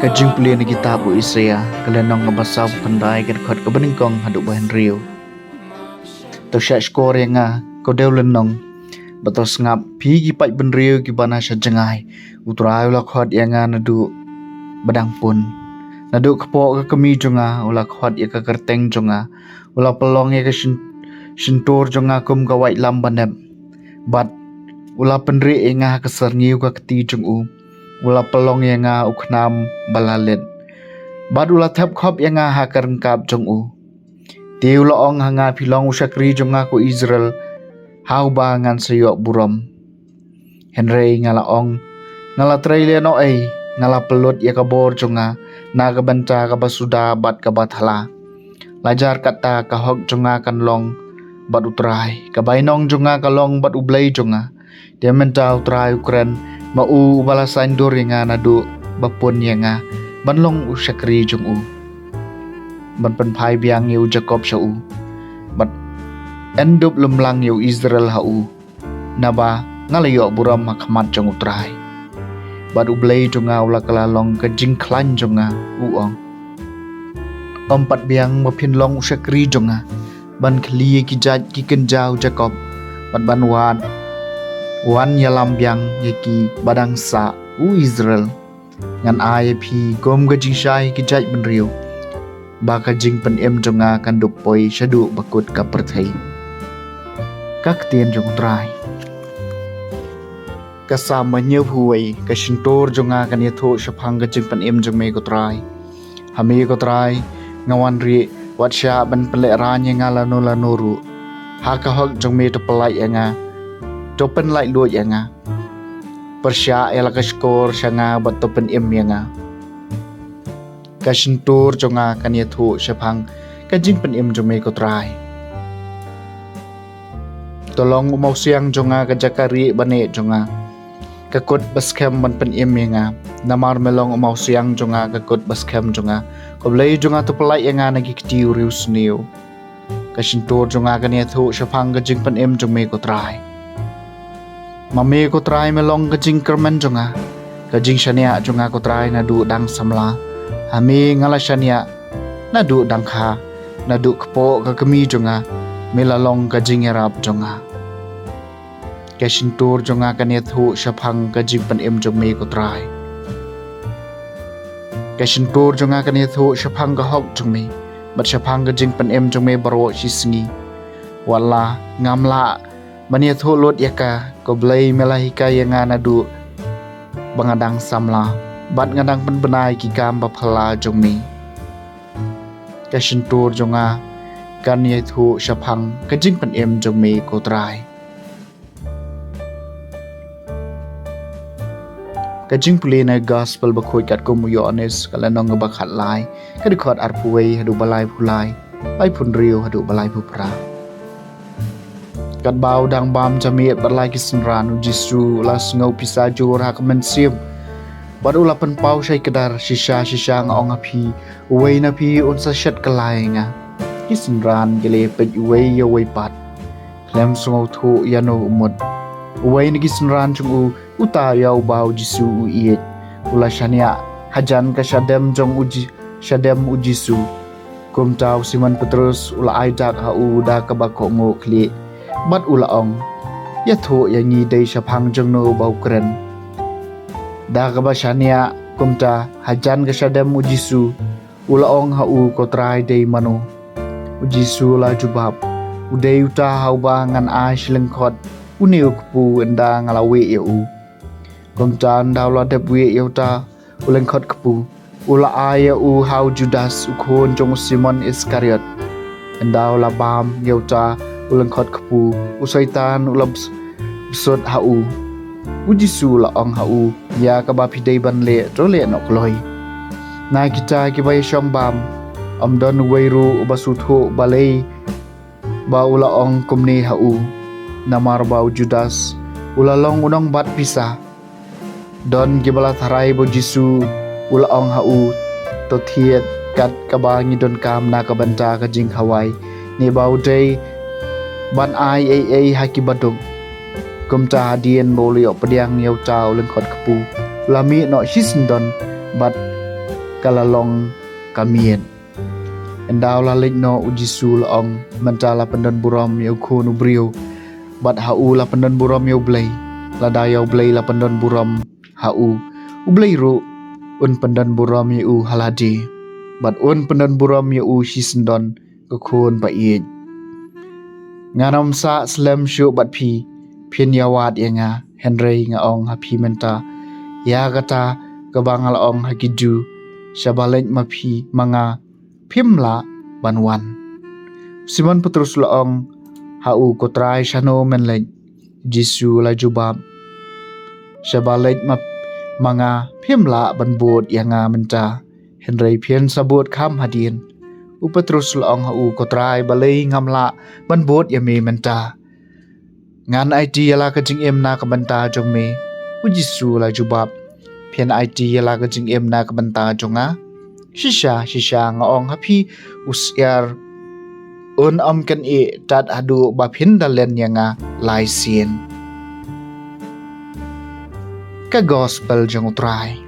Kajing puli na kita bu Isaiah kalenong ngabasaw panday kan khot kabaningkong haduk bahan riyo. To siya skor yang nga kodew lenong batos ngap pigi pat ben riyo gibana siya jengay utray ula khot yang nga nadu badang pun nadu kepo ke kemi jonga ula khot ya ke kerteng jonga ula pelong ya ke shintor jonga kum ka white lambanep bat ula penri nga keser ngiu ka keti jongu ula pelong yang nga uknam balalet bad ula thap khop yang nga hakar ngkap jong u ti ula ong hanga pilong usakri jong nga ko Israel hau ba ngan sayok burom Henry ngala ong ngala traile no ai ngala pelut ya kabor jong nga na kabanta ka basuda bat ka bathala lajar kata ka hok jong nga kan long bat utrai ka bainong jong nga kalong bat ublay jong nga dia menta utrai ukren mau balasan dor nga nadu bapun nga banlong usakri jong u ban penpai biang yu Jacob sha u bat endop lemlang yu Israel ha u naba ngalayo buram makmat jong utrai bat ublay jong nga ula kalalong ka jingklan jong nga uong ompat biang mapinlong usakri jong nga ban kli ki jat ki kenjau Jacob bat ban wan yalam biang yaki badang sa u Israel ngan ay pi gom ga jingshai ki jai ben riu ba ka jing pen em jonga kan duk poi shadu bakut ka perthai kak tien jong trai ka sa ma nyew huai ka shintor jonga kan yatho shaphang ga jing pen em jong me ko trai hame ko trai ngawan ri wat sha ban pele ranya ngala no la noru ha ka hok jong me to pelai nga topen lai luat yang nga persya ela ka skor syanga bat topen im yang nga ka shintur jonga kan yathu syapang ka jing pen im jome ko trai tolong umau siang jonga ka jakari bane jonga ka kot baskem ban pen im yang nga namar melong umau siang jonga ka kot baskem jonga ko blai jonga to pelai yang nga nagi ktiu rius niu ka shintur jonga kan yathu syapang ka jing pen im jome ko trai mami ko try melong kajing kermen jonga kajing shania jonga ko try nadu dang samla hami ngala shania nadu dang kha nadu kpo ka kemi jonga melalong kajing erap jonga kashintur jonga kaniat hu shaphang kajing pan em jome ko try kashintur jonga kaniat hu shaphang ka hok jome bat shaphang kajing pan em jome baro shisngi wala ngamla mania tho lot yaka ko blai melahika yang nadu bangadang samla bat ngadang pen benai ki gam ba phala jongmi kashintur jonga kan ye thu shaphang kajing pen em jongmi ko trai kajing puli na gospel ba khoi kat ko muyo ones kala nong ba khat lai ka di khot arpuai hadu balai phulai pai phun riu hadu balai phupra kat bau dang bam jamiat berlai kisenran jisu las ngau pisa jur hak mensim baru lapan pau syai kedar shisha ngaong api uwei na pi unsa shet kelai nga kisenran gele pej uwei ya wei pat klem sungau thu yano umut uwei ni kisenran chung uta yau bau jisu iet ula shania hajan ka shadem jong shadem jisu kum tau siman petrus ula aidak ha da ka bako ngo kli bat ula ong ya tho ya ni dei shaphang jongno bau kren da ka bashania kumta hajan ga shadam ujisu ula ong ha u ko trai dei mano ujisu la jubab udei uta hau ba ngan a shlengkhot uneu kpu enda ngalawe ya u kumta ndau la dep we ya uta ulengkhot kpu ula a ya u hau judas ukhon jong simon iskariot endau la bam ya uta ulang khot kpu usaitan ulam besot hau ujisu la ong hau ya ka ba pidei ban le trole no kloi na kita ki bai shom bam amdon weiru basutho balei ba ula ong kumni hau namar ba judas ula long unong bat pisa don gibala tharai bo jisu ula ong hau to thiet kat ka ba ngi don kam na ka banta ka jing hawai ni bau dei ban ai haki badung kumta hadien bolio pediang yau tau lengkot kepu lami no hisndon bat kalalong kamien endau la lekno ujisu laong mentala pendan buram yau khonu brio bat hau la pendan buram yau blai la dayau blai la pendan buram hau ublai ru un pendan buram yau haladi bat un pendan buram yau shisendon ko khon ba i ngaram sa slam shu bat phi phian yawat yanga henry nga ong ha phi menta ya gata kabangal ong hakidu shabalek ma phi manga phimla banwan simon petrus laong hau kotrai shano menlek jisu la jubab shabalek ma manga phimla banbot yanga menta henry phian sabot kham hadin upetrus laong hau kotrai balei ngamla banbot yame menta ngan it yala ka jing em na ka banta jong me ujisu la jubab phian it yala ka jing em na ka banta jonga shisha nga ong happy usyar un kan e tat adu ba phin dalen yanga lai sin ka gospel jong utrai